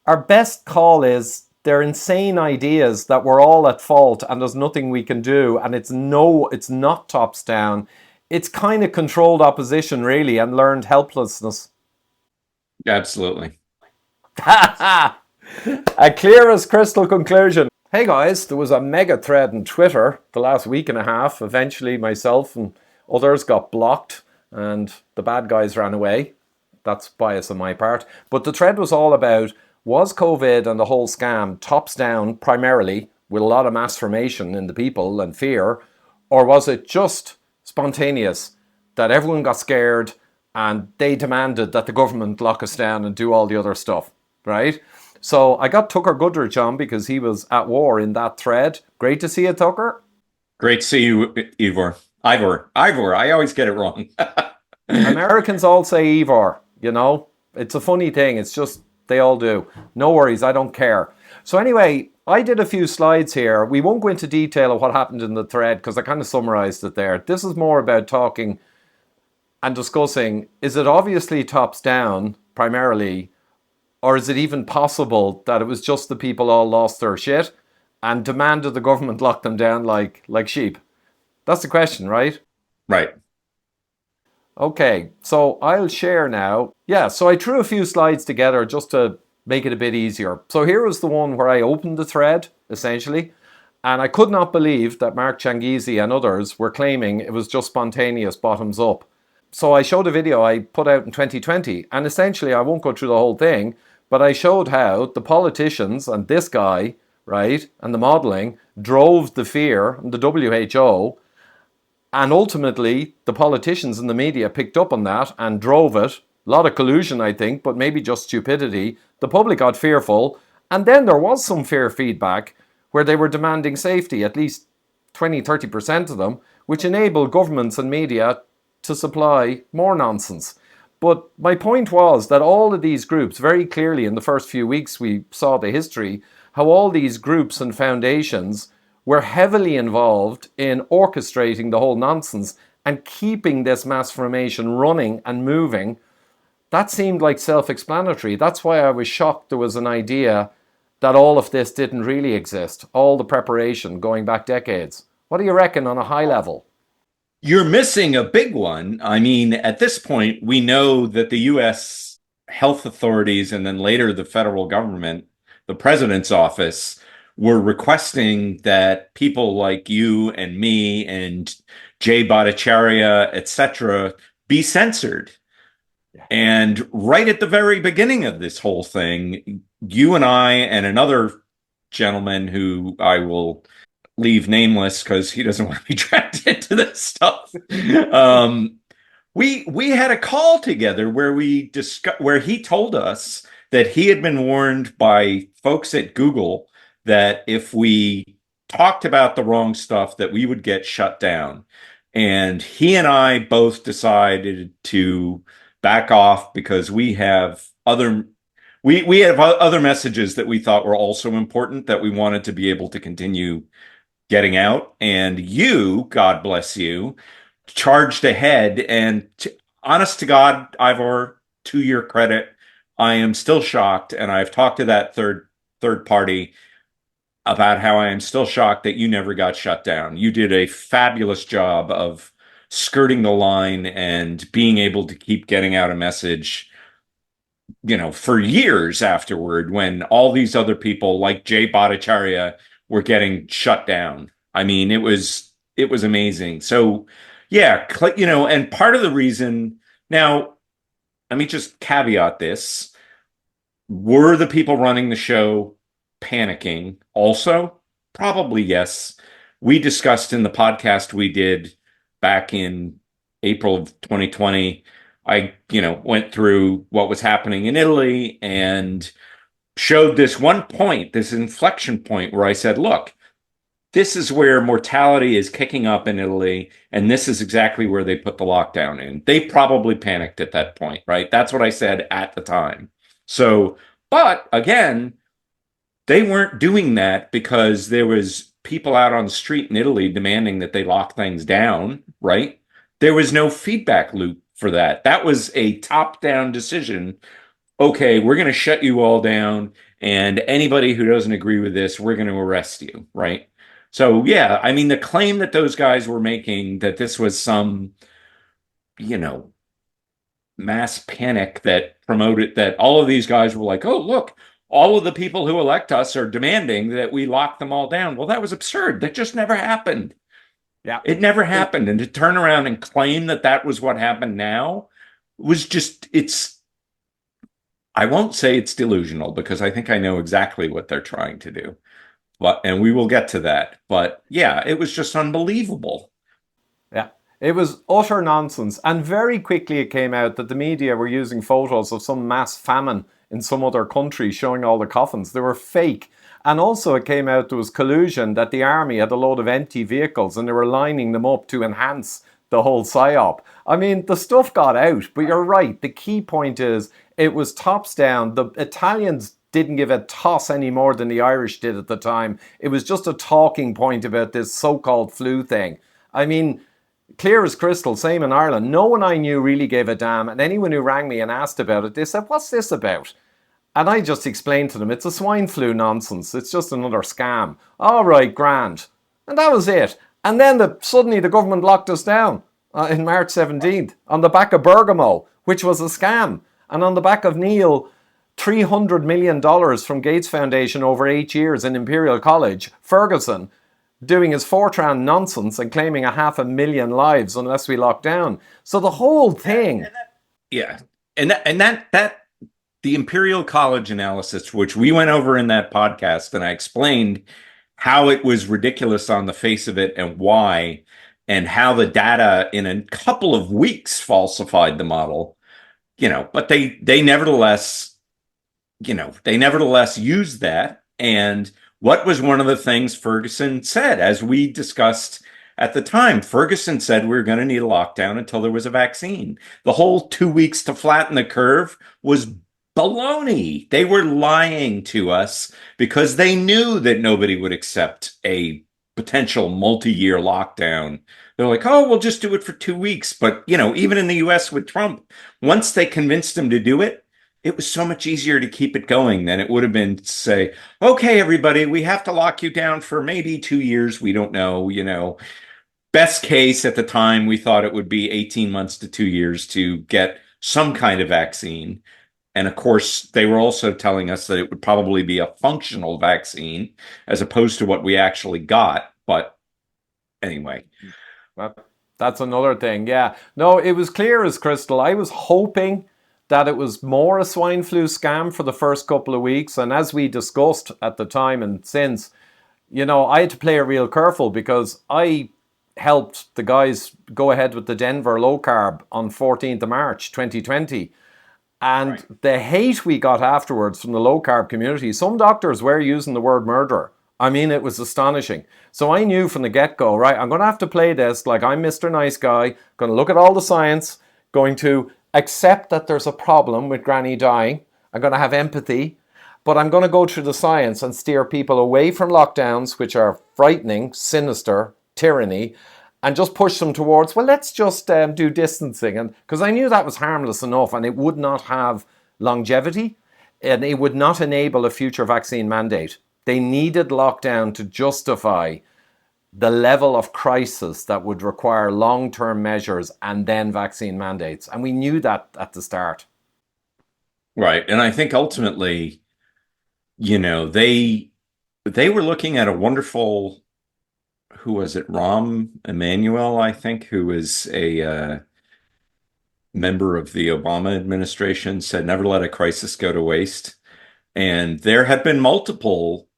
our best call is they're insane ideas that we're all at fault and there's nothing we can do. And it's not tops down. It's kind of controlled opposition, really, and learned helplessness. Absolutely. A clear as crystal conclusion. Hey guys, there was a mega thread on Twitter the last week and a half. Eventually, myself and others got blocked, and the bad guys ran away. That's bias on my part. But the thread was all about, was COVID and the whole scam tops down primarily with a lot of mass formation in the people and fear, or was it just spontaneous that everyone got scared and they demanded that the government lock us down and do all the other stuff, right? So I got Tucker Goodrich on because he was at war in that thread. Great to see you, Tucker. Great to see you, Ivor. Ivor. I always get it wrong. Americans all say Ivor, you know. It's a funny thing. It's just they all do. No worries, I don't care. So anyway, I did a few slides here. We won't go into detail of what happened in the thread because I kind of summarized it there. This is more about talking and discussing, is it obviously tops down primarily, or is it even possible that it was just the people all lost their shit and demanded the government lock them down like sheep? That's the question, right? Right. Okay, so I'll share now. Yeah, so I threw a few slides together just to make it a bit easier. So here was the one where I opened the thread, essentially, and I could not believe that Mark Changizi and others were claiming it was just spontaneous bottoms up. So I showed a video I put out in 2020, and essentially I won't go through the whole thing, but I showed how the politicians and this guy, right, and the modelling drove the fear and the WHO, and ultimately the politicians and the media picked up on that and drove it. A lot of collusion, I think, but maybe just stupidity. The public got fearful, and then there was some fear feedback where they were demanding safety, at least 20-30% of them, which enabled governments and media to supply more nonsense. But my point was that all of these groups, very clearly in the first few weeks we saw the history, how all these groups and foundations were heavily involved in orchestrating the whole nonsense and keeping this mass formation running and moving. That seemed like self-explanatory. That's why I was shocked there was an idea that all of this didn't really exist, all the preparation going back decades. What do you reckon on a high level? You're missing a big one. I mean, at this point, we know that the U.S. health authorities and then later the federal government, the president's office, were requesting that people like you and me and Jay Bhattacharya, etc., be censored. And right at the very beginning of this whole thing, you and I and another gentleman who I will leave nameless because he doesn't want to be dragged into this stuff. We had a call together where where he told us that he had been warned by folks at Google that if we talked about the wrong stuff, that we would get shut down. And he and I both decided to back off because we have other messages that we thought were also important that we wanted to be able to continue getting out. And you, God bless you, charged ahead. And honest to God, Ivor, to your credit, I am still shocked. And I've talked to that third party about how I am still shocked that you never got shut down. You did a fabulous job of skirting the line and being able to keep getting out a message, you know, for years afterward when all these other people like Jay Bhattacharya were getting shut down. I mean, it was amazing. So yeah, you know, and part of the reason now, let me just caveat this. Were the people running the show panicking also? Probably yes. We discussed in the podcast we did back in April of 2020. I, you know, went through what was happening in Italy and showed this one point, this inflection point where I said, look, this is where mortality is kicking up in Italy, and this is exactly where they put the lockdown in. They probably panicked at that point, right? That's what I said at the time. So, but again, they weren't doing that because there was people out on the street in Italy demanding that they lock things down, right? There was no feedback loop for that. That was a top-down decision okay, we're going to shut you all down, and anybody who doesn't agree with this, we're going to arrest you, right? So, yeah, I mean, the claim that those guys were making that this was some, you know, mass panic that promoted that all of these guys were like, oh, look, all of the people who elect us are demanding that we lock them all down. Well, that was absurd. That just never happened. Yeah. It never It, happened. And to turn around and claim that that was what happened now was just, I won't say it's delusional because I think I know exactly what they're trying to do. But, and we will get to that. But yeah, it was just unbelievable. Yeah. It was utter nonsense. And very quickly it came out that the media were using photos of some mass famine in some other country showing all the coffins. They were fake. And also it came out there was collusion that the army had a load of empty vehicles and they were lining them up to enhance the whole psyop. I mean, the stuff got out, but you're right. The key point is it was tops down. The Italians didn't give a toss any more than the Irish did at the time. It was just a talking point about this so-called flu thing. I mean, clear as crystal, same in Ireland. No one I knew really gave a damn, and anyone who rang me and asked about it, they said, "What's this about?" And I just explained to them, it's a swine flu nonsense. It's just another scam. All right, grand. And that was it. And then suddenly the government locked us down in March 17th on the back of Bergamo, which was a scam. And on the back of Neil, $300 million dollars from Gates Foundation over 8 years in Imperial College, Ferguson, doing his Fortran nonsense and claiming 500,000 lives unless we lock down. So the whole thing. Yeah. And that the Imperial College analysis, which we went over in that podcast, and I explained how it was ridiculous on the face of it and why, and how the data in a couple of weeks falsified the model, but they nevertheless, they nevertheless used that. And what was one of the things Ferguson said, as we discussed at the time? Ferguson said we were going to need a lockdown until there was a vaccine. The whole 2 weeks to flatten the curve was baloney. They were lying to us because they knew that nobody would accept a potential multi-year lockdown. They're like, oh, we'll just do it for 2 weeks. But, even in the US with Trump, once they convinced him to do it, it was so much easier to keep it going than it would have been to say, okay, everybody, we have to lock you down for maybe 2 years. We don't know. Best case at the time, we thought it would be 18 months to 2 years to get some kind of vaccine. And of course, they were also telling us that it would probably be a functional vaccine as opposed to what we actually got. But anyway. Well, that's another thing. Yeah. No, it was clear as crystal. I was hoping that it was more a swine flu scam for the first couple of weeks. And as we discussed at the time and since, I had to play it real careful because I helped the guys go ahead with the Denver low carb on 14th of March 2020. And right. The hate we got afterwards from the low carb community, some doctors were using the word murderer. I mean, it was astonishing. So I knew from the get-go, right, I'm going to have to play this like I'm Mr. Nice Guy, going to look at all the science, going to accept that there's a problem with Granny dying. I'm going to have empathy, but I'm going to go through the science and steer people away from lockdowns, which are frightening, sinister, tyranny, and just push them towards, well, let's just do distancing. And because I knew that was harmless enough and it would not have longevity and it would not enable a future vaccine mandate. They needed lockdown to justify the level of crisis that would require long-term measures and then vaccine mandates. And we knew that at the start. Right. And I think ultimately, they were looking at a wonderful, who was it? Rahm Emanuel, I think, who was a member of the Obama administration, said never let a crisis go to waste. And there have been multiple,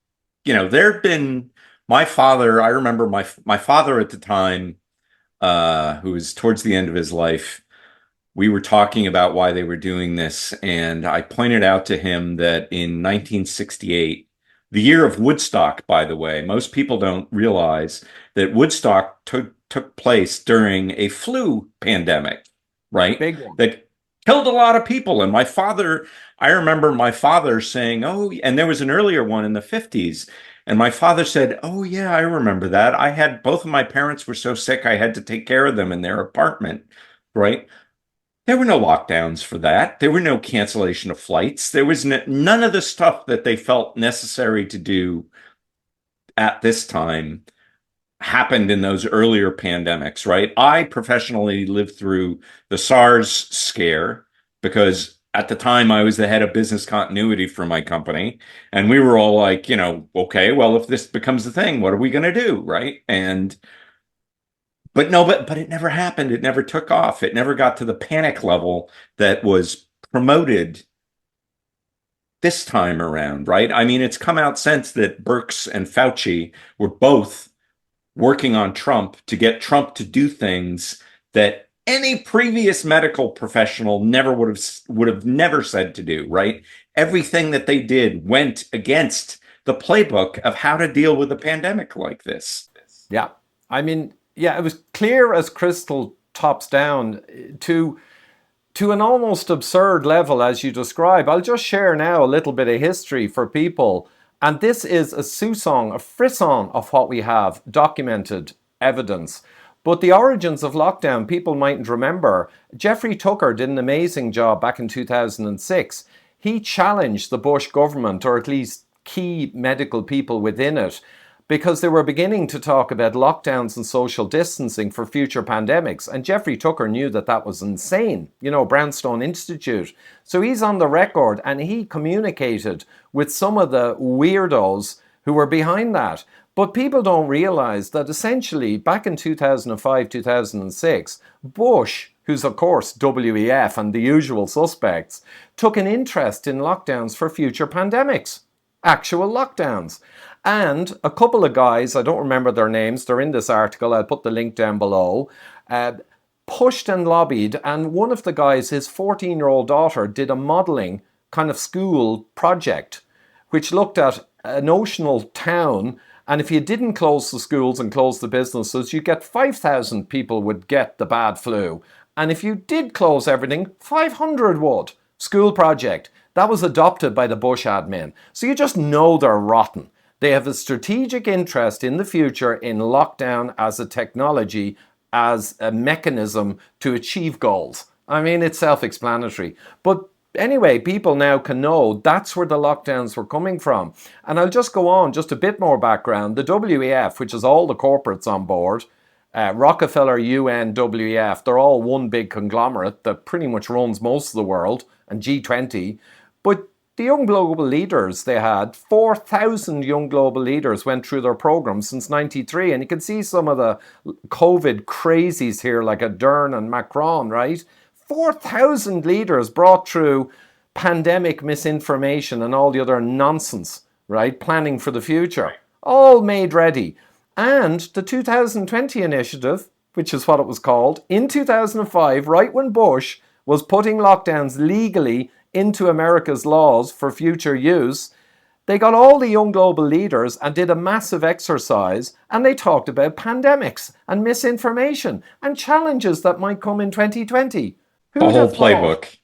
there have been my father. I remember my father at the time, who was towards the end of his life. We were talking about why they were doing this, and I pointed out to him that in 1968, the year of Woodstock, by the way, most people don't realize that Woodstock took place during a flu pandemic, right? Big one. That killed a lot of people. And I remember my father saying, oh, and there was an earlier one in the 50s. And my father said, oh, yeah, I remember that. I had both of my parents were so sick, I had to take care of them in their apartment, right? There were no lockdowns for that. There were no cancellation of flights. There was none of the stuff that they felt necessary to do at this time happened in those earlier pandemics, right? I professionally lived through the SARS scare because at the time I was the head of business continuity for my company. And we were all like, okay, well, if this becomes a thing, what are we going to do? Right. But it never happened. It never took off. It never got to the panic level that was promoted this time around, right? I mean, it's come out since that Birx and Fauci were both working on Trump to get Trump to do things that any previous medical professional never would have never said to do, right? Everything that they did went against the playbook of how to deal with a pandemic like this. Yeah. I mean, yeah, it was clear as crystal tops down to an almost absurd level, as you describe. I'll just share now a little bit of history for people. And this is a soupçon, a frisson of what we have, documented evidence. But the origins of lockdown, people mightn't remember. Jeffrey Tucker did an amazing job back in 2006. He challenged the Bush government, or at least key medical people within it, because they were beginning to talk about lockdowns and social distancing for future pandemics. And Jeffrey Tucker knew that that was insane, Brownstone Institute. So he's on the record and he communicated with some of the weirdos who were behind that. But people don't realize that essentially back in 2005, 2006, Bush, who's of course WEF and the usual suspects, took an interest in lockdowns for future pandemics, actual lockdowns. And a couple of guys, I don't remember their names, they're in this article, I'll put the link down below, pushed and lobbied, and one of the guys, his 14-year-old daughter, did a modelling kind of school project, which looked at an oceanal town, and if you didn't close the schools and close the businesses, you get 5,000 people would get the bad flu. And if you did close everything, 500 would. School project. That was adopted by the Bush admin. So you just know they're rotten. They have a strategic interest in the future in lockdown as a technology, as a mechanism to achieve goals. I mean, it's self-explanatory. But anyway, people now can know that's where the lockdowns were coming from. And I'll just go on, just a bit more background. The WEF, which is all the corporates on board, Rockefeller, UN, WEF, they're all one big conglomerate that pretty much runs most of the world, and G20. But the young global leaders they had, 4,000 young global leaders went through their program since 93. And you can see some of the COVID crazies here, like Ardern and Macron, right? 4,000 leaders brought through pandemic misinformation and all the other nonsense, right? Planning for the future, all made ready. And the 2020 initiative, which is what it was called, in 2005, right when Bush was putting lockdowns legally into America's laws for future use, they got all the young global leaders and did a massive exercise, and they talked about pandemics and misinformation and challenges that might come in 2020. The whole playbook.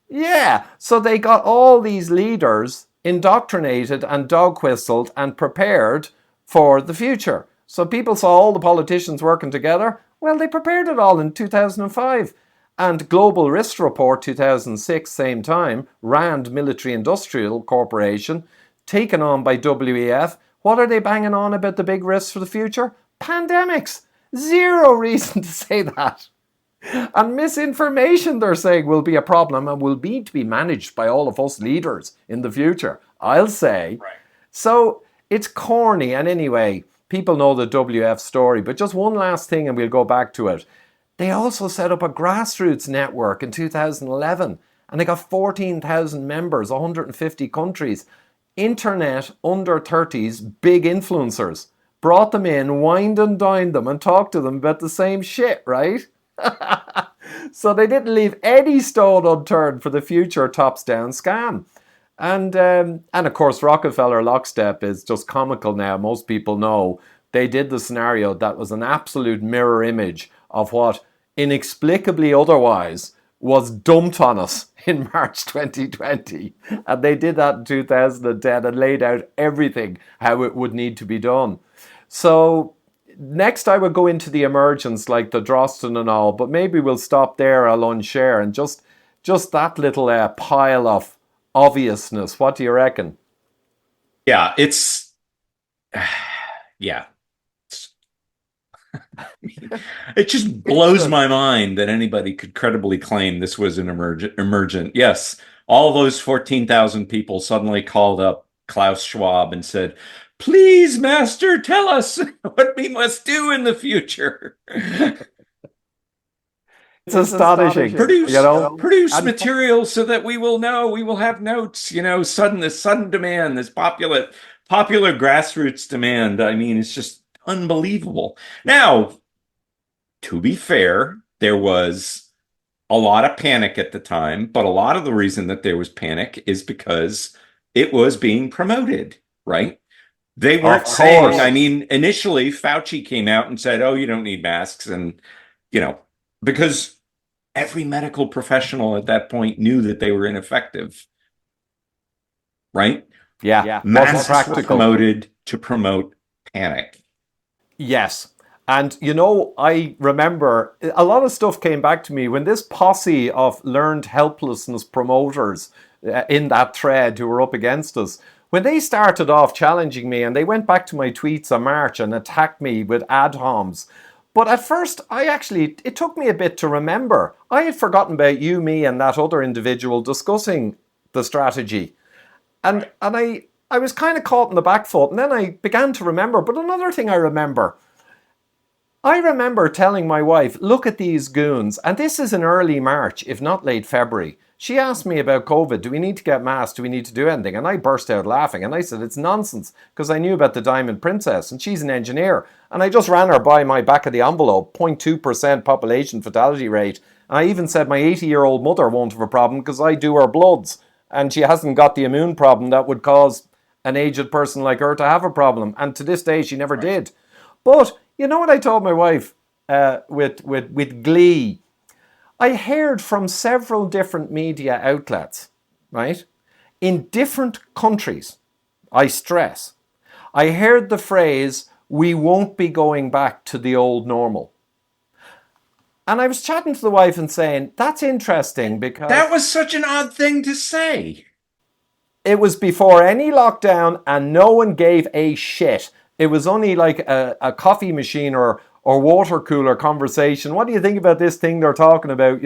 Yeah, so they got all these leaders indoctrinated and dog whistled and prepared for the future. So people saw all the politicians working together. Well, they prepared it all in 2005. And Global Risk Report 2006, same time, Rand Military Industrial Corporation, taken on by WEF. What are they banging on about the big risks for the future? Pandemics. Zero reason to say that. And misinformation, they're saying, will be a problem and will need to be managed by all of us leaders in the future, I'll say. Right. So it's corny. And anyway, people know the WF story. But just one last thing and we'll go back to it. They also set up a grassroots network in 2011 and they got 14,000 members, 150 countries. Internet under 30s, big influencers. Brought them in, wined and dined them and talked to them about the same shit, right? So they didn't leave any stone unturned for the future tops-down scam. And of course, Rockefeller lockstep is just comical now. Most people know they did the scenario that was an absolute mirror image of what inexplicably otherwise was dumped on us in March 2020. And they did that in 2010 and laid out everything, how it would need to be done. So next I would go into the emergence like the Drosten and all, but maybe we'll stop there. I'll unshare and just that little pile of obviousness. What do you reckon? Yeah, yeah. It just It's blows a my mind that anybody could credibly claim this was an emergent. Yes, all those 14,000 people suddenly called up Klaus Schwab and said, "Please, master, tell us what we must do in the future." it's astonishing, Produce and material so that we will know, we will have notes, this sudden demand, this popular grassroots demand. I mean, it's just unbelievable. Now, to be fair, there was a lot of panic at the time, but a lot of the reason that there was panic is because it was being promoted, right? They of weren't saying, I course, mean, initially Fauci came out and said, "Oh, you don't need masks." And, you know, because every medical professional at that point knew that they were ineffective, right? yeah, wasn't Masks were practical. promoted to promote panic. Yes. And I remember a lot of stuff came back to me when this posse of learned helplessness promoters in that thread who were up against us, when they started off challenging me and they went back to my tweets on March and attacked me with ad homs. But at first, it took me a bit to remember. I had forgotten about you, me, and that other individual discussing the strategy. And I was kind of caught in the back foot. And then I began to remember. But another thing I remember telling my wife, look at these goons. And this is in early March, if not late February. She asked me about COVID. Do we need to get masks? Do we need to do anything? And I burst out laughing. And I said, it's nonsense. Because I knew about the Diamond Princess. And she's an engineer. And I just ran her by my back of the envelope, 0.2% population fatality rate. And I even said my 80-year-old mother won't have a problem because I do her bloods. And she hasn't got the immune problem that would cause an aged person like her to have a problem. And to this day, she never did. But you know what I told my wife with glee? I heard from several different media outlets, right? In different countries, I stress. I heard the phrase, we won't be going back to the old normal. And I was chatting to the wife and saying, that's interesting because That was such an odd thing to say. it was before any lockdown and no one gave a shit. It was only like a coffee machine or water cooler conversation. What do you think about this thing they're talking about,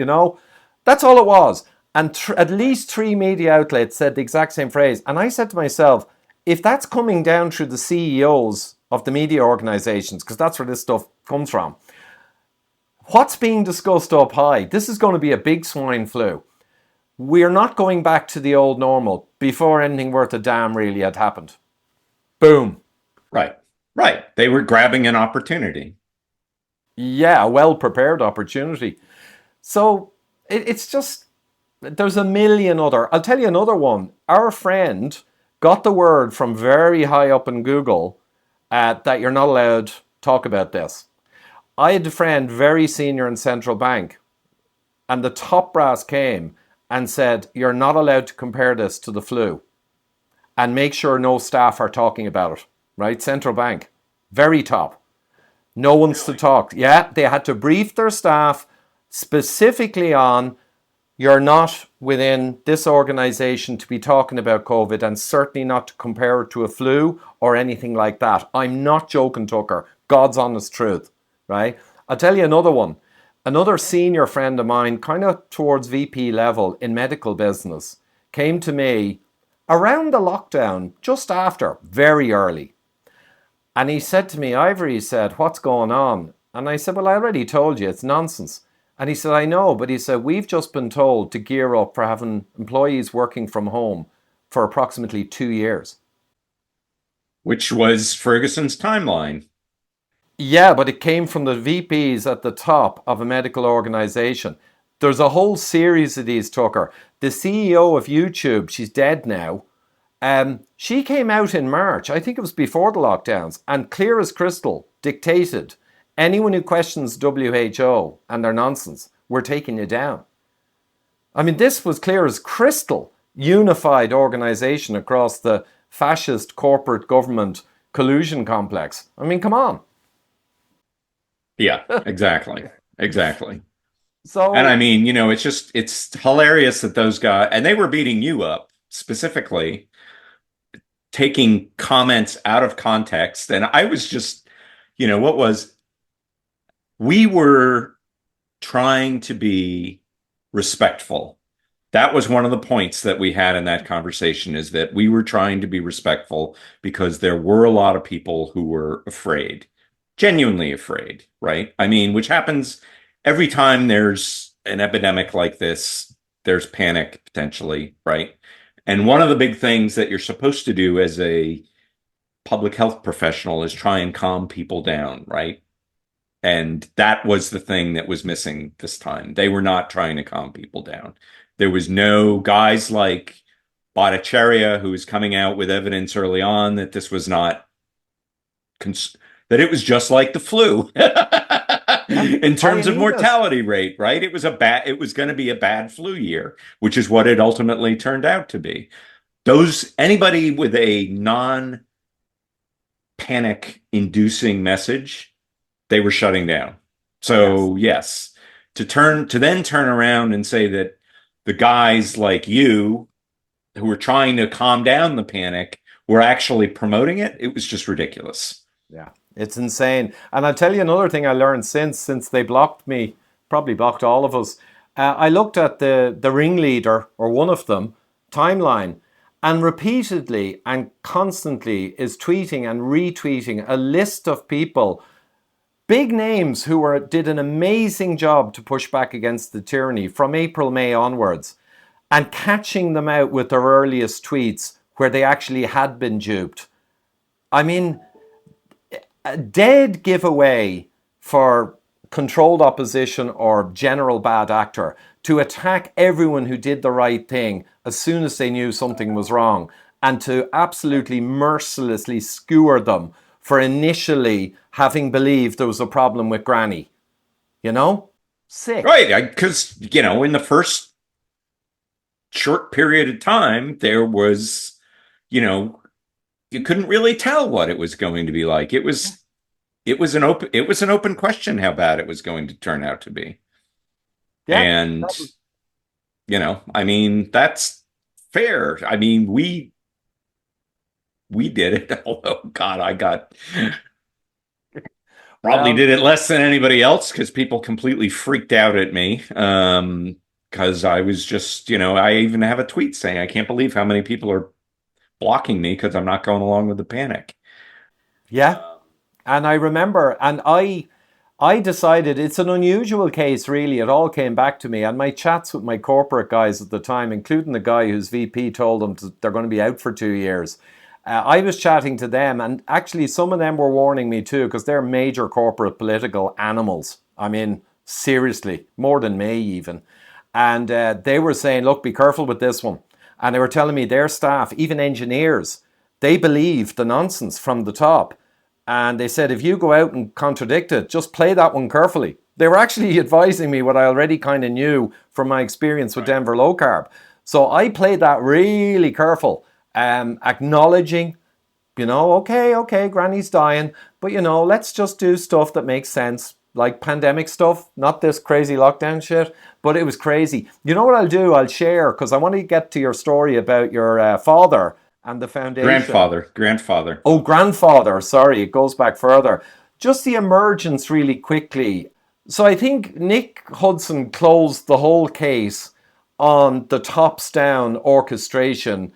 That's all it was. And at least 3 media outlets said the exact same phrase. And I said to myself, if that's coming down through the CEOs of the media organizations, because that's where this stuff comes from, what's being discussed up high? This is going to be a big swine flu. We're not going back to the old normal before anything worth a damn really had happened. Boom. Right. Right. They were grabbing an opportunity. Yeah, a well-prepared opportunity. So it's just, there's a million other. I'll tell you another one. Our friend got the word from very high up in Google that you're not allowed to talk about this. I had a friend very senior in central bank, and the top brass came and said, you're not allowed to compare this to the flu, and make sure no staff are talking about it, right? Central bank, very top. No one's to talk. Yeah, they had to brief their staff specifically on, you're not within this organization to be talking about COVID, and certainly not to compare it to a flu or anything like that. I'm not joking, Tucker. God's honest truth, right? I'll tell you another one. Another senior friend of mine, kind of towards VP level in medical business, came to me around the lockdown, just after, very early. And he said to me, Ivory, he said, what's going on? And I said, well, I already told you, it's nonsense. And he said, I know, but he said, we've just been told to gear up for having employees working from home for approximately 2 years. Which was Ferguson's timeline. Yeah, but it came from the VPs at the top of a medical organization. There's a whole series of these, Tucker. The CEO of YouTube, she's dead now. She came out in March, I think it was before the lockdowns, and clear as crystal dictated, anyone who questions WHO and their nonsense, we're taking you down. I mean, this was clear as crystal, unified organization across the fascist corporate government collusion complex. I mean, come on. Yeah, exactly. Exactly. And I So, mean, it's hilarious that those guys, and they were beating you up specifically, taking comments out of context. And I was just, what was, we were trying to be respectful. That was one of the points that we had in that conversation, is that we were trying to be respectful because there were a lot of people who were afraid, genuinely afraid, right? I mean, which happens every time there's an epidemic like this, there's panic potentially, right? And one of the big things that you're supposed to do as a public health professional is try and calm people down, right? And that was the thing that was missing this time. They were not trying to calm people down. There was no guys like Bhattacharya, who was coming out with evidence early on that this was not, that it was just like the flu and in terms of Ioannidis, mortality rate, right? It was going to be a bad flu year, which is what it ultimately turned out to be. Anybody with a non-panic inducing message, they were shutting down. yes. So yes, to then turn around and say that the guys like you who were trying to calm down the panic were actually promoting it, it was just ridiculous. Yeah, it's insane. And I'll tell you another thing I learned since they blocked me, probably blocked all of us. I looked at the ringleader, or one of them, timeline, and repeatedly and constantly is tweeting and retweeting a list of people, big names who did an amazing job to push back against the tyranny from April, May onwards, and catching them out with their earliest tweets where they actually had been duped. I mean, a dead giveaway for controlled opposition or general bad actor to attack everyone who did the right thing as soon as they knew something was wrong, and to absolutely mercilessly skewer them for initially having believed there was a problem with Granny. You know? Sick. Right. Because, in the first short period of time, there was, you know, you couldn't really tell what it was going to be like. It was an open question how bad it was going to turn out to be. Yeah, And, that was, I mean, that's fair. I mean, we did it. Although, God, I got probably well, did it less than anybody else because people completely freaked out at me. Because I was just, I even have a tweet saying, I can't believe how many people are blocking me because I'm not going along with the panic. yeah. And I remember, and I decided it's an unusual case, really. It all came back to me. And my chats with my corporate guys at the time, including the guy whose VP told them they're going to be out for 2 years, I was chatting to them. And actually, some of them were warning me too, because they're major corporate political animals. I mean, seriously, more than me, even. And they were saying, look, be careful with this one. And they were telling me their staff, even engineers, they believe the nonsense from the top. And they said, if you go out and contradict it, just play that one carefully. They were actually advising me what I already kind of knew from my experience with Right. Denver Low Carb. So I played that really careful, acknowledging, okay, Granny's dying, but let's just do stuff that makes sense, like pandemic stuff, not this crazy lockdown shit. But it was crazy. You know what I'll do? I'll share, because I want to get to your story about your father and the foundation. Grandfather. Oh, grandfather, sorry, it goes back further. Just the emergence really quickly. So I think Nick Hudson closed the whole case on the tops down orchestration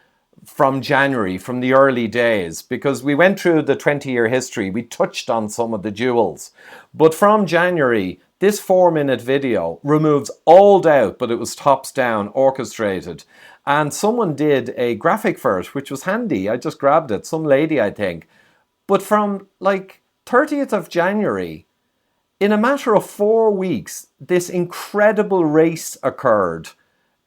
from January, from the early days, because we went through the 20-year history. We touched on some of the jewels. But from January, this 4-minute video removes all doubt, but it was tops down orchestrated. And someone did a graphic for it, which was handy. I just grabbed it. Some lady, I think. But from like 30th of January, in a matter of 4 weeks, this incredible race occurred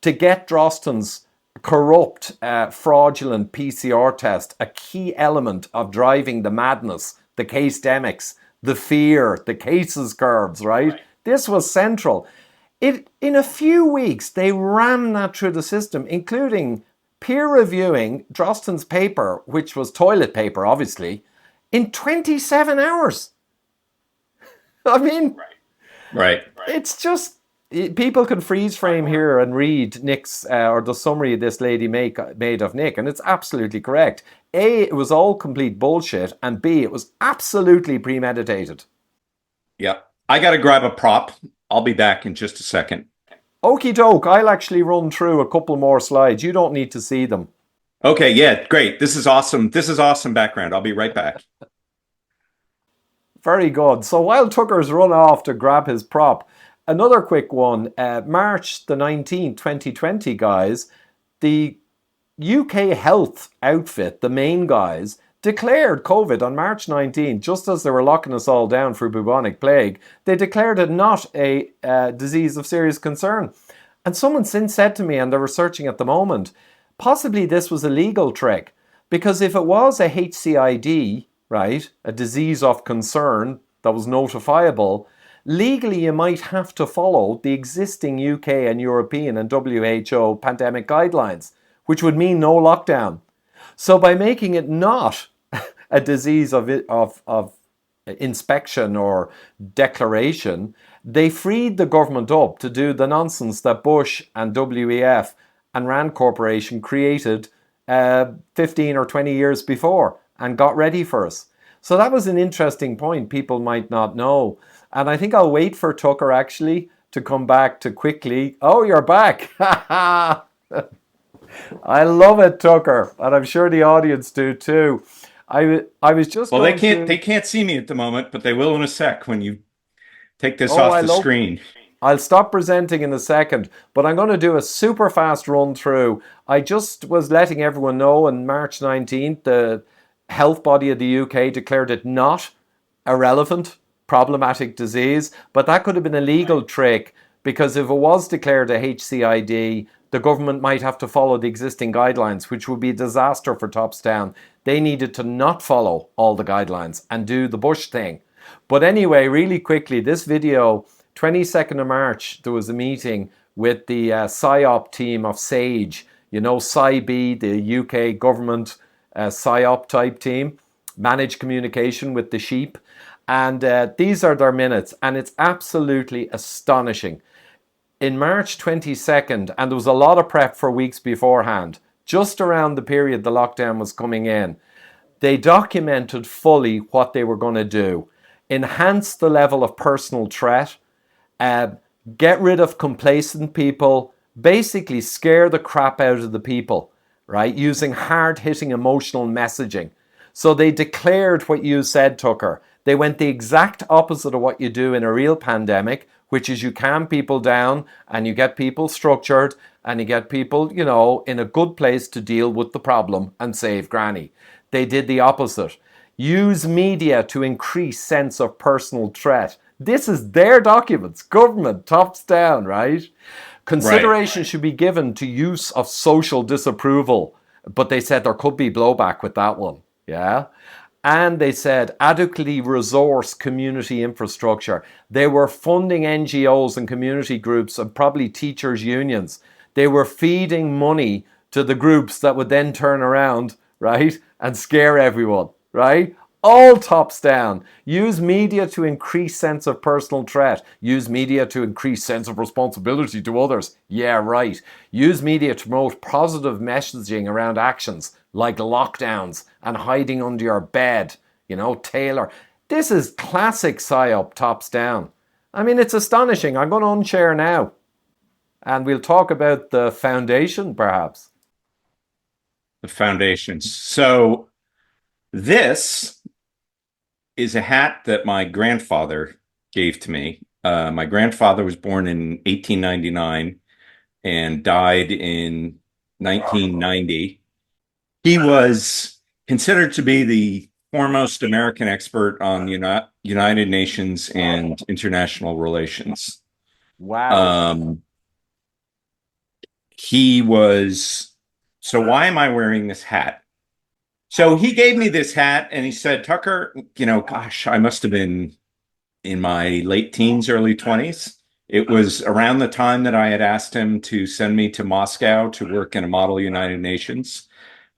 to get Drosten's corrupt, fraudulent PCR test a key element of driving the madness, the case demics, the fear, the cases curves, right? This was central. In a few weeks, they rammed that through the system, including peer reviewing Drosten's paper, which was toilet paper, obviously, in 27 hours. I mean, Right. it's just people can freeze frame here and read Nick's or the summary this lady made of Nick, and it's absolutely correct. A, it was all complete bullshit, and B, it was absolutely premeditated. Yep. I got to grab a prop. I'll be back in just a second. Okie doke, I'll actually run through a couple more slides. You don't need to see them. Okay, yeah, great. This is awesome. This is awesome background. I'll be right back. Very good. So while Tucker's run off to grab his prop, another quick one. March the 19th, 2020, guys, the UK health outfit, the main guys, declared COVID on March 19th, just as they were locking us all down for bubonic plague. They declared it not a disease of serious concern. And someone since said to me, and they're researching at the moment, possibly this was a legal trick. Because if it was a HCID, right, a disease of concern that was notifiable, legally you might have to follow the existing UK and European and WHO pandemic guidelines, which would mean no lockdown. So by making it not a disease of inspection or declaration, they freed the government up to do the nonsense that Bush and WEF and Rand Corporation created 15 or 20 years before and got ready for us. So that was an interesting point people might not know. And I think I'll wait for Tucker actually to come back to quickly. Oh, you're back. I love it, Tucker. And I'm sure the audience do too. I was just Well, going they to... can't see me at the moment, but they will in a sec when you take this Oh, off I the love... screen. I'll stop presenting in a second, but I'm going to do a super fast run through. I just was letting everyone know on March 19th, the health body of the UK declared it not a relevant, problematic disease, but that could have been a legal trick because if it was declared a HCID, the government might have to follow the existing guidelines, which would be a disaster for tops down. They needed to not follow all the guidelines and do the Bush thing. But anyway, really quickly, this video, 22nd of March, there was a meeting with the PSYOP team of SAGE, you know, PSYB, the UK government PSYOP type team, managed communication with the sheep. And these are their minutes, and it's absolutely astonishing. In March 22nd, and there was a lot of prep for weeks beforehand, just around the period the lockdown was coming in, they documented fully what they were going to do. Enhance the level of personal threat, uh, get rid of complacent people, basically scare the crap out of the people, right? Using hard-hitting emotional messaging. So they declared what you said, Tucker. They went the exact opposite of what you do in a real pandemic, which is you calm people down and you get people structured and you get people, you know, in a good place to deal with the problem and save granny. They did the opposite. Use media to increase sense of personal threat. This is their documents, government, tops down, right? Consideration should be given to use of social disapproval, but they said there could be blowback with that one, yeah? And they said adequately resource community infrastructure. They were funding NGOs and community groups and probably teachers' unions. They were feeding money to the groups that would then turn around, right, and scare everyone, right? All tops down. Use media to increase sense of personal threat. Use media to increase sense of responsibility to others. Yeah, right. Use media to promote positive messaging around actions like lockdowns and hiding under your bed. You know, Taylor. This is classic PSYOP tops down. I mean, it's astonishing. I'm going to unshare now. And we'll talk about the foundation, perhaps. The foundations. So this is a hat that my grandfather gave to me. My grandfather was born in 1899 and died in 1990. He was considered to be the foremost American expert on United Nations and international relations. Wow. He was... So why am I wearing this hat? So he gave me this hat and he said, Tucker, you know, gosh, I must have been in my late teens, early 20s. It was around the time that I had asked him to send me to Moscow to work in a model United Nations,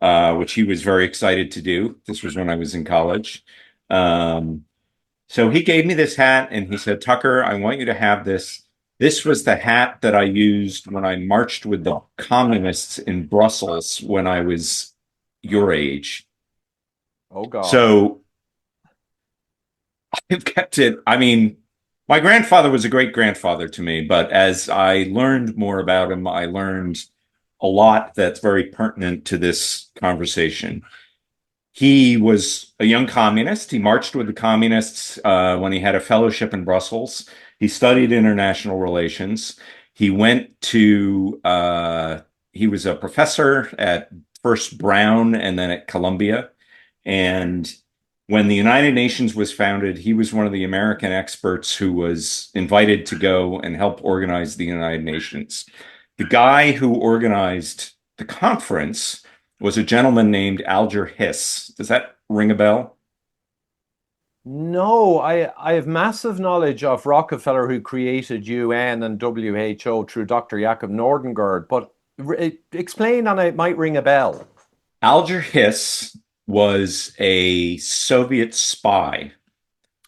which he was very excited to do. This was when I was in college. So he gave me this hat and he said, Tucker, I want you to have this. This was the hat that I used when I marched with the communists in Brussels when I was your age. Oh God. So I've kept it. I mean, my grandfather was a great grandfather to me, but as I learned more about him, I learned a lot that's very pertinent to this conversation. He was a young communist. He marched with the communists when he had a fellowship in Brussels. He studied international relations. He went to, he was a professor at first Brown and then at Columbia. And when the United Nations was founded, he was one of the American experts who was invited to go and help organize the United Nations. The guy who organized the conference was a gentleman named Alger Hiss. Does that ring a bell? No, I have massive knowledge of Rockefeller, who created UN and WHO through Dr. Jakob Nordengerd, but explain and it might ring a bell. Alger Hiss was a Soviet spy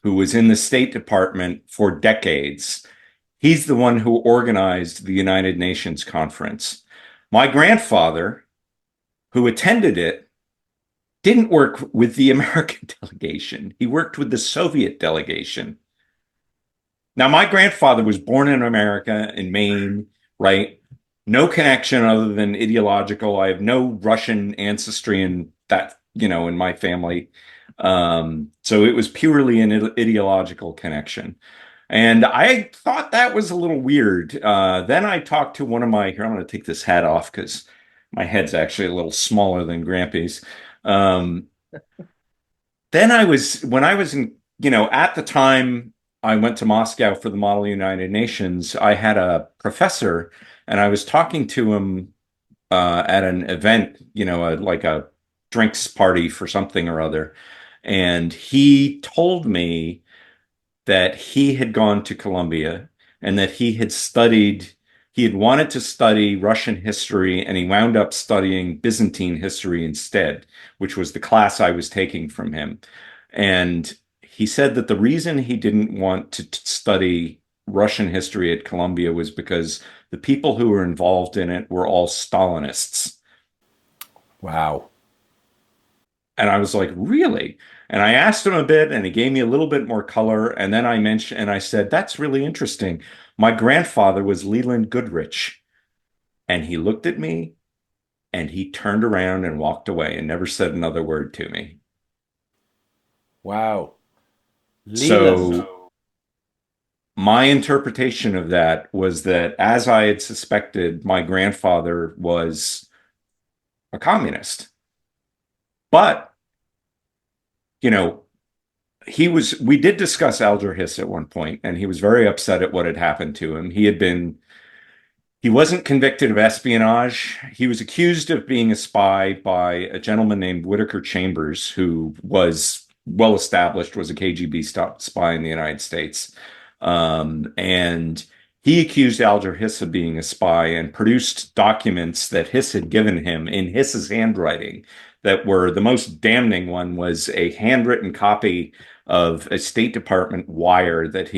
who was in the State Department for decades. He's the one who organized the United Nations conference. My grandfather, who attended it, didn't work with the American delegation. He worked with the Soviet delegation. Now, my grandfather was born in America in Maine, right? No connection other than ideological. I have no Russian ancestry in that, in my family. So it was purely an ideological connection. And I thought that was a little weird. Then I talked to one of my, here, I'm going to take this hat off because my head's actually a little smaller than Grampy's. Um, then when I was in, at the time I went to Moscow for the Model United Nations, I had a professor and I was talking to him at an event, like a drinks party for something or other. And he told me that he had gone to Columbia and that he had wanted to study Russian history and he wound up studying Byzantine history instead, which was the class I was taking from him. And he said that the reason he didn't want to study Russian history at Columbia was because the people who were involved in it were all Stalinists. Wow. And I was like, really? And I asked him a bit and he gave me a little bit more color. And then I said, that's really interesting. My grandfather was Leland Goodrich. And he looked at me and he turned around and walked away and never said another word to me. Wow. Leland. So my interpretation of that was that, as I had suspected, my grandfather was a communist. But, you know, we did discuss Alger Hiss at one point, and he was very upset at what had happened to him. He wasn't convicted of espionage. He was accused of being a spy by a gentleman named Whittaker Chambers, who was well established, was a KGB spy in the United States. And he accused Alger Hiss of being a spy and produced documents that Hiss had given him in Hiss's handwriting that were the most damning one was a handwritten copy of a State Department wire that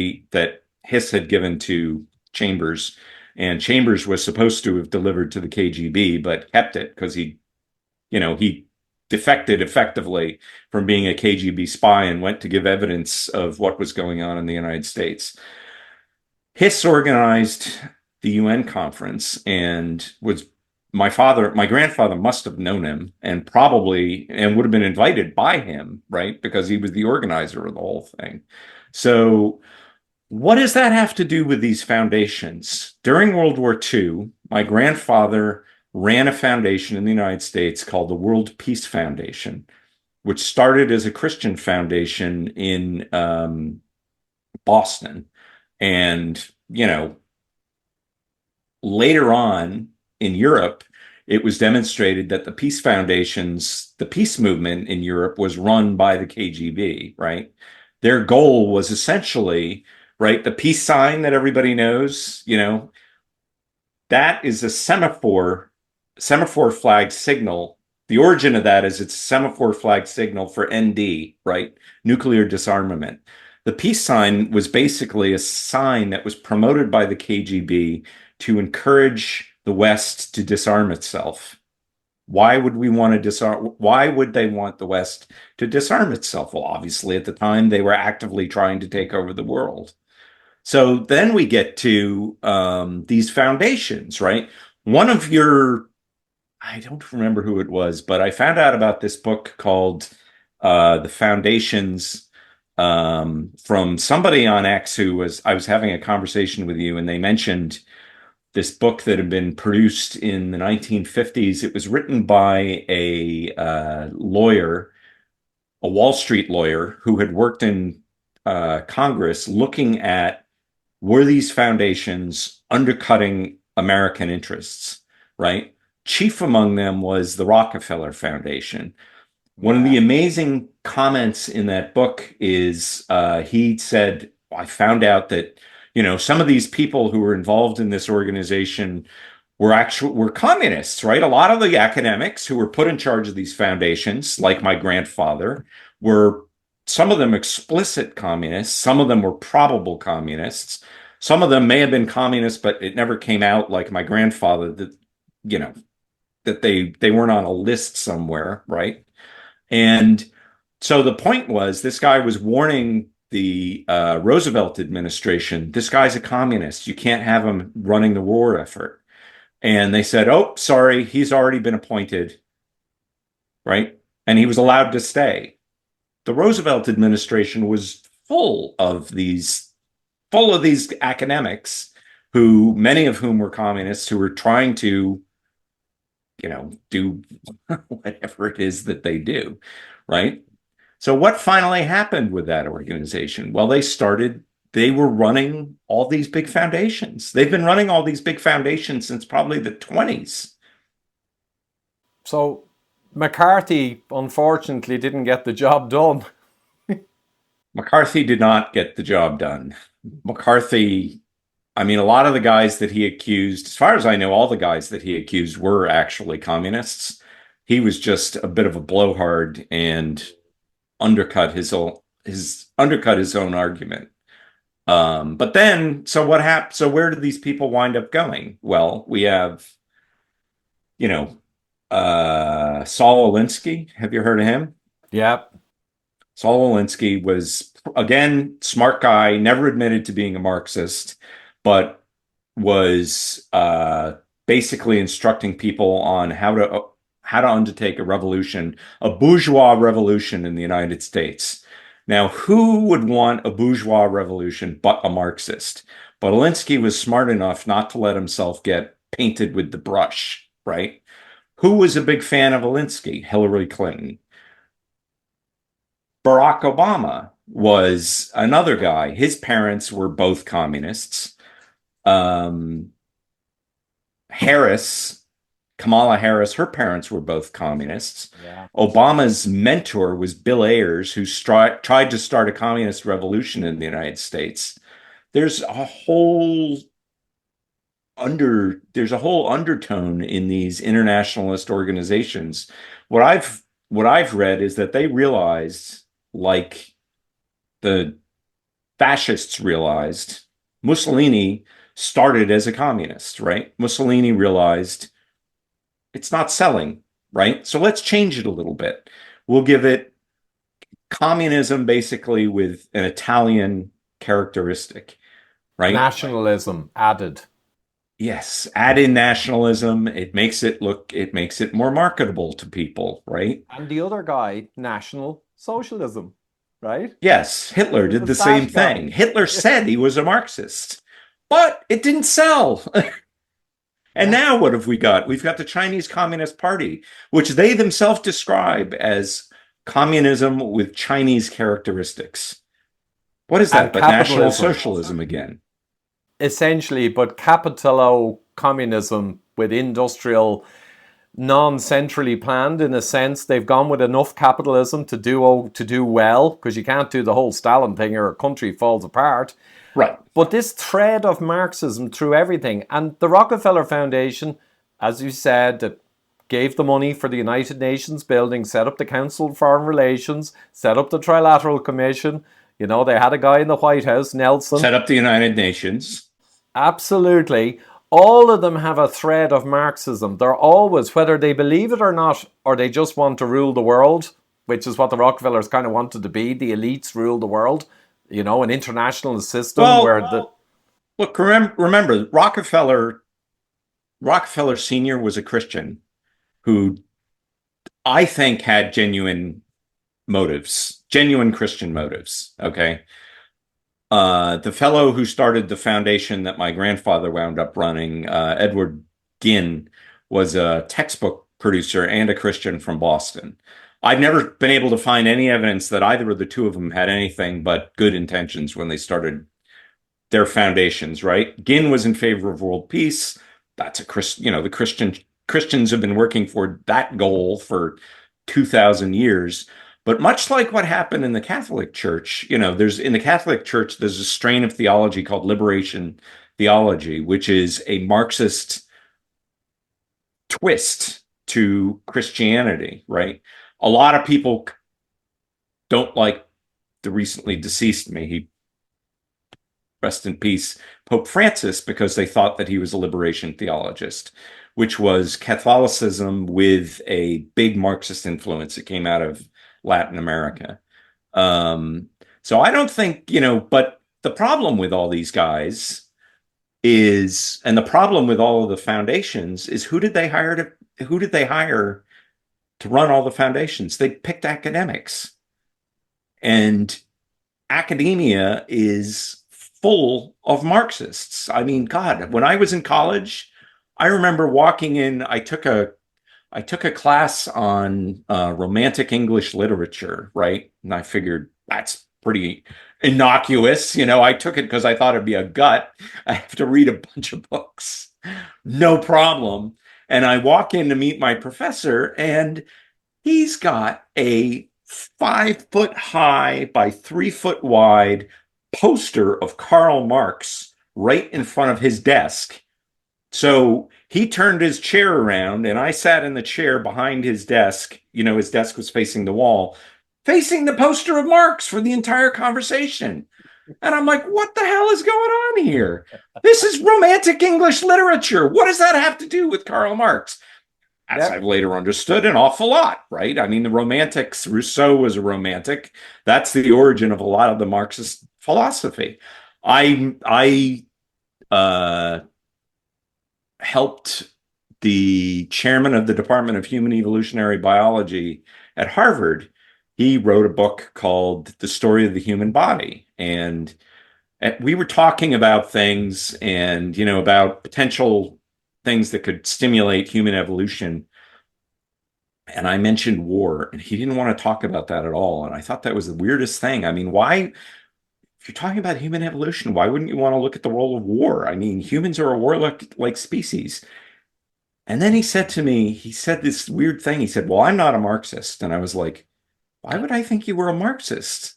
Hiss had given to Chambers. And Chambers was supposed to have delivered to the KGB, but kept it because he defected effectively from being a KGB spy and went to give evidence of what was going on in the United States. Hiss organized the UN conference and my grandfather must have known him and would have been invited by him, right? Because he was the organizer of the whole thing. So what does that have to do with these foundations? During World War II, my grandfather ran a foundation in the United States called the World Peace Foundation, which started as a Christian foundation in Boston. And, later on in Europe, it was demonstrated that the peace movement in Europe was run by the KGB, right? Their goal was essentially, right, the peace sign that everybody knows, that is a semaphore flag signal. The origin of that is it's a semaphore flag signal for ND, right? Nuclear disarmament. The peace sign was basically a sign that was promoted by the KGB to encourage the West to disarm itself. Why would we want to disarm? Why would they want the West to disarm itself? Well, obviously, at the time, they were actively trying to take over the world. So then we get to these foundations, right? One of your, I don't remember who it was, but I found out about this book called The Foundations from somebody on X I was having a conversation with you, and they mentioned this book that had been produced in the 1950s. It was written by a lawyer, a Wall Street lawyer who had worked in Congress looking at, were these foundations undercutting American interests, right? Chief among them was the Rockefeller Foundation. One of the Yeah. amazing comments in that book is he said, I found out that, some of these people who were involved in this organization were communists, right? A lot of the academics who were put in charge of these foundations, like my grandfather, were some of them explicit communists, some of them were probable communists, some of them may have been communists, but it never came out, like my grandfather, that you know that they weren't on a list somewhere, right? And so the point was, this guy was warning the Roosevelt administration, this guy's a communist. You can't have him running the war effort. And they said, oh, sorry, he's already been appointed, right? And he was allowed to stay. The Roosevelt administration was full of these academics who, many of whom were communists, who were trying to, do whatever it is that they do, right? So what finally happened with that organization? Well, they were running all these big foundations. They've been running all these big foundations since probably the 20s. So McCarthy, unfortunately, didn't get the job done. McCarthy did not get the job done. McCarthy, I mean, a lot of the guys that he accused, as far as I know, all the guys that he accused were actually communists. He was just a bit of a blowhard and undercut his own argument. But then, so what happened? So where did these people wind up going? Well, we have, you know, Saul Alinsky. Have you heard of him? Yeah. Saul Alinsky was, again, smart guy, never admitted to being a Marxist, but was basically instructing people on how to undertake a revolution, a bourgeois revolution in the United States. Now, who would want a bourgeois revolution but a Marxist? But Alinsky was smart enough not to let himself get painted with the brush, right? Who was a big fan of Alinsky? Hillary Clinton. Barack Obama was another guy. His parents were both communists. Um, Harris, Kamala Harris, her parents were both communists. Yeah. Obama's mentor was Bill Ayers, who tried to start a communist revolution in the United States. There's a whole undertone in these internationalist organizations. What I've read is that they realized, like the fascists realized, Mussolini started as a communist, right? Mussolini realized it's not selling, right? So let's change it a little bit. We'll give it communism basically with an Italian characteristic, right? Nationalism added. Yes, add in nationalism. It makes it more marketable to people, right? And the other guy, National Socialism, right? Yes, Hitler He was did the the same bad guy. thing. Hitler said he was a Marxist, but it didn't sell. And Yeah. now what have we got? We've got the Chinese Communist Party, which they themselves describe as communism with Chinese characteristics. What is And that but National capitalism, Socialism again? essentially, but capitalo communism with industrial, non-centrally planned in a sense. They've gone with enough capitalism to do well, because you can't do the whole Stalin thing or a country falls apart. Right. But this thread of Marxism through everything, and the Rockefeller Foundation, as you said, that gave the money for the United Nations building, set up the Council of Foreign Relations, set up the Trilateral Commission, You know, they had a guy in the White House, Nelson. Set up the United Nations. Absolutely. All of them have a thread of Marxism. They're always, whether they believe it or not, or they just want to rule the world, which is what the Rockefellers kind of wanted to be. The elites rule the world, you know, an international system where the... Look, remember, Rockefeller Sr. was a Christian who I think had genuine motives, genuine Christian motives. Okay. The fellow who started the foundation that my grandfather wound up running, Edward Ginn, was a textbook producer and a Christian from Boston. I've never been able to find any evidence that either of the two of them had anything but good intentions when they started their foundations, right? Ginn was in favor of world peace. That's a Christian, the Christians have been working for that goal for 2,000 years. But much like what happened in the Catholic Church, there's a strain of theology called liberation theology, which is a Marxist twist to Christianity, right? A lot of people don't like the recently deceased, may he rest in peace, Pope Francis, because they thought that he was a liberation theologist, which was Catholicism with a big Marxist influence that came out of Latin America. So I don't think, but the problem with all these guys and the problem with all of the foundations is who did they hire to run all the foundations? They picked academics. And academia is full of Marxists. I mean, God, when I was in college, I remember walking in, I took a class on romantic English literature, right? And I figured that's pretty innocuous. I took it because I thought it'd be a gut. I have to read a bunch of books. No problem. And I walk in to meet my professor, and he's got a 5-foot high by 3-foot wide poster of Karl Marx right in front of his desk. So he turned his chair around, and I sat in the chair behind his desk. His desk was facing the wall, facing the poster of Marx for the entire conversation. And I'm like, what the hell is going on here? This is romantic English literature. What does that have to do with Karl Marx? As I've later understood, an awful lot, right? I mean, the Romantics, Rousseau was a romantic. That's the origin of a lot of the Marxist philosophy. I helped the chairman of the Department of Human Evolutionary Biology at Harvard. He wrote a book called The Story of the Human Body. And we were talking about things and, about potential things that could stimulate human evolution. And I mentioned war, and he didn't want to talk about that at all. And I thought that was the weirdest thing. I mean, why, if you're talking about human evolution, why wouldn't you want to look at the role of war? I mean, humans are a warlike species. And then he said this weird thing. He said, well, I'm not a Marxist. And I was like, why would I think you were a Marxist?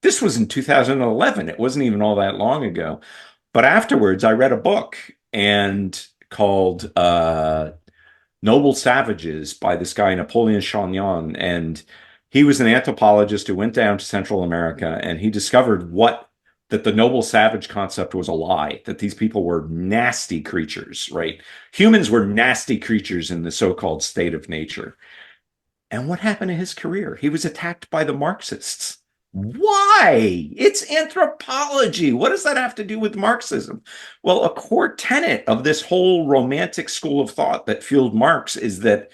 This was in 2011. It wasn't even all that long ago. But afterwards, I read a book called Noble Savages by this guy, Napoleon Chagnon. And he was an anthropologist who went down to Central America, and he discovered that the noble savage concept was a lie, that these people were nasty creatures, right? Humans were nasty creatures in the so-called state of nature. And what happened to his career? He was attacked by the Marxists. Why? It's anthropology. What does that have to do with Marxism? Well, a core tenet of this whole romantic school of thought that fueled Marx is that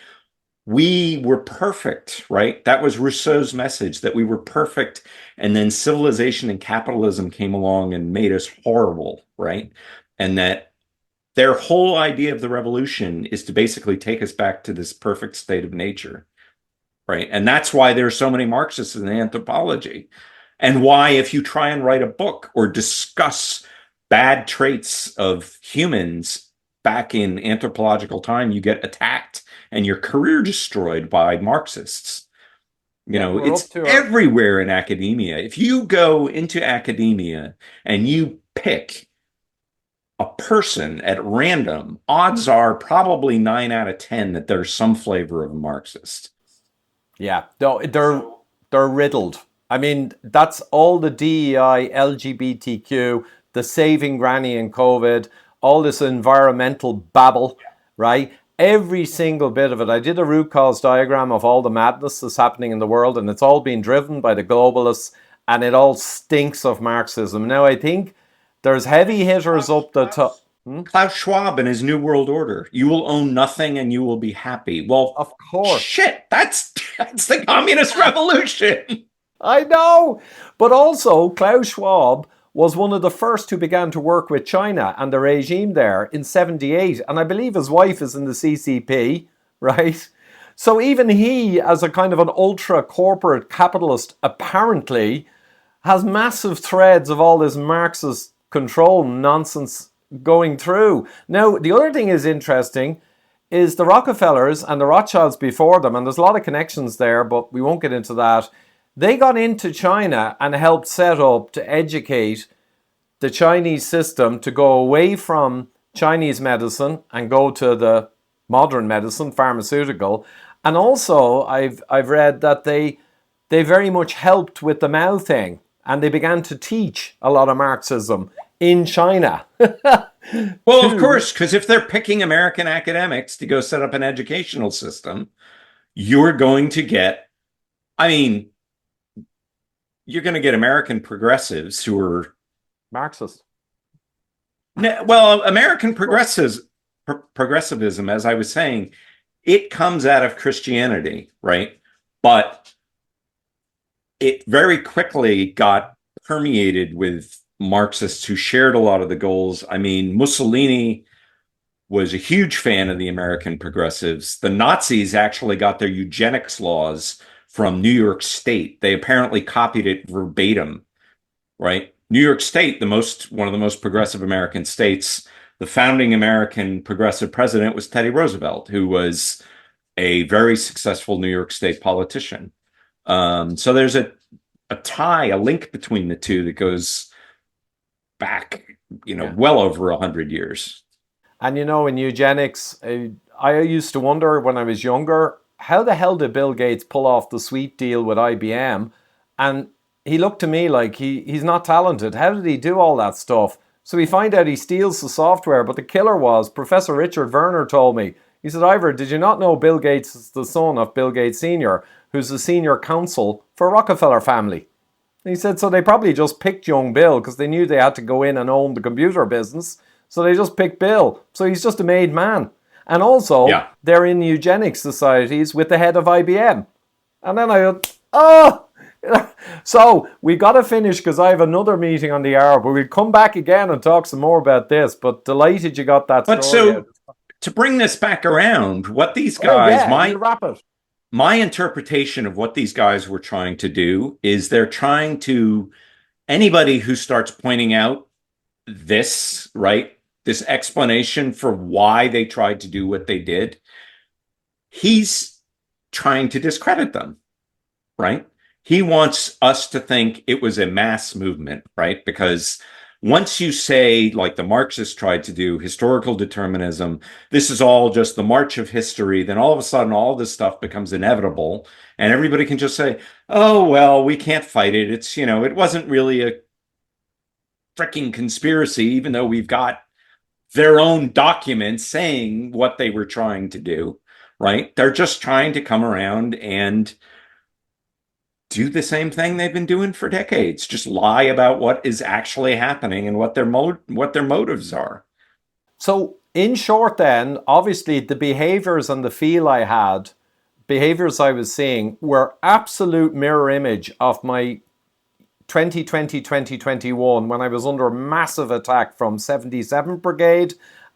we were perfect, right? That was Rousseau's message, that we were perfect. And then civilization and capitalism came along and made us horrible, right? And that their whole idea of the revolution is to basically take us back to this perfect state of nature. Right. And that's why there are so many Marxists in anthropology. And why, if you try and write a book or discuss bad traits of humans back in anthropological time, you get attacked and your career destroyed by Marxists. It's everywhere in academia. If you go into academia and you pick a person at random, odds are probably 9 out of 10 that there's some flavor of a Marxist. Yeah, they're riddled. I mean, that's all the DEI, LGBTQ, the saving granny in COVID, all this environmental babble, right? Every single bit of it. I did a root cause diagram of all the madness that's happening in the world, and it's all being driven by the globalists, and it all stinks of Marxism. Now, I think there's heavy hitters up the top. Klaus Schwab and his New World Order. You will own nothing and you will be happy. Well, Of course. shit, that's the communist revolution. I know. But also, Klaus Schwab was one of the first who began to work with China and the regime there in 78. And I believe his wife is in the CCP, right? So even he, as a kind of an ultra corporate capitalist, apparently has massive threads of all this Marxist control nonsense going through. Now, the other thing is interesting is the Rockefellers and the Rothschilds before them, and there's a lot of connections there, but we won't get into that. They got into China and helped set up to educate the Chinese system to go away from Chinese medicine and go to the modern medicine, pharmaceutical. And also, I've read that they very much helped with the Mao thing, and they began to teach a lot of Marxism in China. Well, of course, because if they're picking American academics to go set up an educational system, you're going to get, I mean, you're going to get American progressives who are Marxist. well, American progressivism, as I was saying, it comes out of Christianity, right? But it very quickly got permeated with Marxists who shared a lot of the goals. I mean, Mussolini was a huge fan of the American progressives. The Nazis actually got their eugenics laws from New York State. They apparently copied it verbatim, right? New York State, one of the most progressive American states, the founding American progressive president was Teddy Roosevelt, who was a very successful New York State politician. So there's a tie, a link between the two that goes back, well over 100 years. And in eugenics, I used to wonder when I was younger, how the hell did Bill Gates pull off the sweet deal with IBM? And he looked to me like he's not talented. How did he do all that stuff? So we find out he steals the software, but the killer was Professor Richard Werner told me. He said, Ivor, did you not know Bill Gates is the son of Bill Gates Sr., who's the senior counsel for Rockefeller family? And he said, so they probably just picked young Bill because they knew they had to go in and own the computer business. So they just picked Bill. So he's just a made man. And also, they're in eugenics societies with the head of IBM. And then I thought, oh! So we got to finish because I have another meeting on the hour, but we'll come back again and talk some more about this. But delighted you got that story. But so, to bring this back around, what these guys, my interpretation of what these guys were trying to do is they're trying to, anybody who starts pointing out this, right, this explanation for why they tried to do what they did, he's trying to discredit them, right? He wants us to think it was a mass movement, right? Because once you say, like the Marxists tried to do, historical determinism, this is all just the march of history, then all of a sudden all this stuff becomes inevitable. And everybody can just say, oh, well, we can't fight it. It's, it wasn't really a freaking conspiracy, even though we've got their own documents saying what they were trying to do, right? They're just trying to come around and do the same thing they've been doing for decades. Just lie about what is actually happening and what their motives are. So in short then, obviously the behaviors and the feel I had, behaviors I was seeing were absolute mirror image of my 2020-2021 when I was under massive attack from 77th Brigade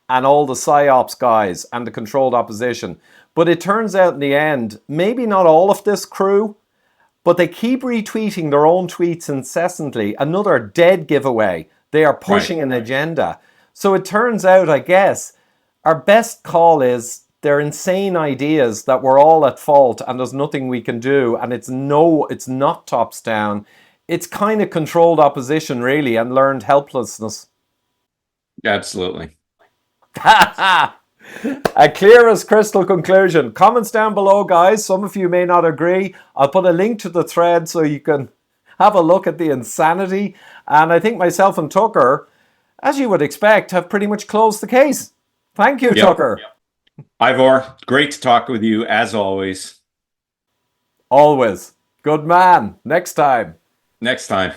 and all the PSYOPs guys and the controlled opposition. But it turns out in the end, maybe not all of this crew, but they keep retweeting their own tweets incessantly. Another dead giveaway. They are pushing an agenda. So it turns out, I guess, our best call is they're insane ideas that we're all at fault and there's nothing we can do. And it's not tops down. It's kind of controlled opposition, really, and learned helplessness. Absolutely. A clear as crystal conclusion. Comments down below, guys. Some of you may not agree. I'll put a link to the thread so you can have a look at the insanity. And I think myself and Tucker, as you would expect, have pretty much closed the case. Thank you, Tucker. Ivor, great to talk with you as always. Always. Good man. Next time. Next time.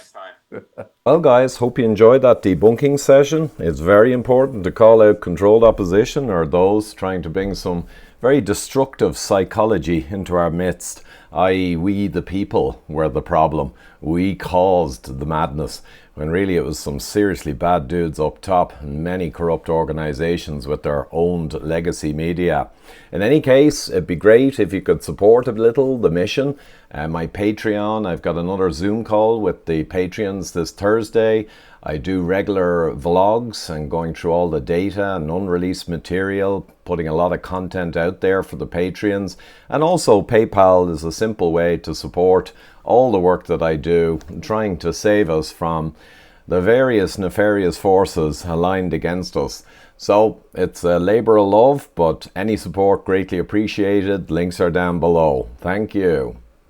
Well, guys, hope you enjoyed that debunking session. It's very important to call out controlled opposition or those trying to bring some very destructive psychology into our midst, i.e. we the people were the problem. We caused the madness, when really it was some seriously bad dudes up top and many corrupt organisations with their owned legacy media. In any case, it'd be great if you could support a little the mission. My Patreon, I've got another Zoom call with the Patreons this Thursday. I do regular vlogs and going through all the data and unreleased material, putting a lot of content out there for the Patreons. And also PayPal is a simple way to support all the work that I do, trying to save us from the various nefarious forces aligned against us. So it's a labour of love, but any support greatly appreciated. Links are down below. Thank you.